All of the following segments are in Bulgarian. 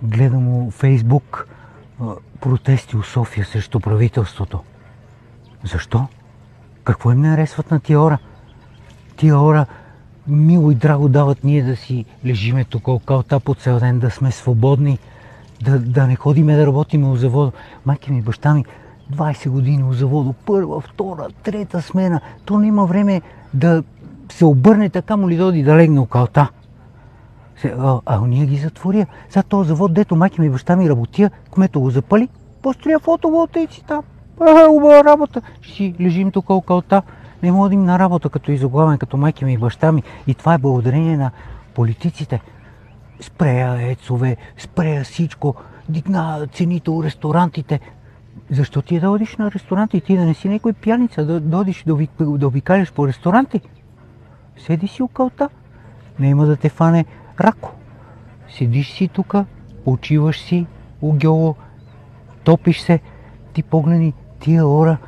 Гледам у Фейсбук протести у София срещу правителството. Защо? Какво им не харесват на тия хора? Тия хора мило и драго дават ние да си лежиме тук околта по цял ден, да сме свободни, да не ходиме да работиме у завода. Майка ми и баща ми 20 години у завода, първа, втора, трета смена. То няма време да се обърне така, му ли доди да легне околта. Ние ги затворя. За този завод, дето майка ми и баща ми работия, кмето го запали, построя фотоволтаици там. Хубава работа. Ще си лежим тук околта. Не ходим на работа като изоглавен, като майка ми и баща ми. И това е благодарение на политиците. Спрея ецове, спрея всичко, дигна цените у ресторантите. Защо ти да ходиш на ресторанти и ти да не си някой пияница, да ходиш да обикаляш по ресторанти? Седи си околта. Няма да те фане рако. Седиш си тука, почиваш си угьоло, топиш се. Ти погледни, тия хора,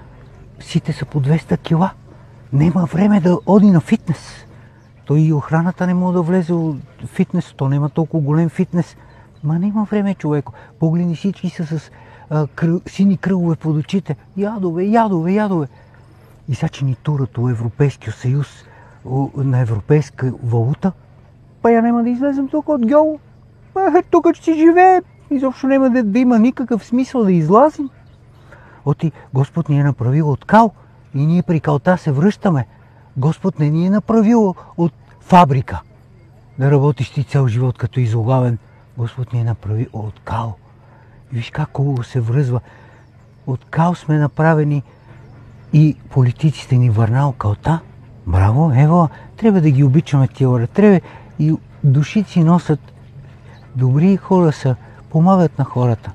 сите са по 200 кила. Нема време да оди на фитнес. Той и охраната не може да влезе в фитнес, то няма толкова голем фитнес. Ма нема време, човеко. Погледни, всички са с сини кръгове под очите. Ядове. И сега, че ни турат у Европейския съюз на европейска валута, па я няма да излезем тук от гьоло. Тук ще си живее. Изобщо няма да има никакъв смисъл да излазим. Оти Господ ни е направил от кал и ние при калта се връщаме. Господ не ни е направил от фабрика. Да работиш ти цял живот като изоглавен. Господ ни е направил от кал. Виж как хубаво се връзва. От кал сме направени и политиците ни върнал калта. Браво, ево, трябва да ги обичаме тия хора. Трябва и душици носят. Добри хора са, помагат на хората.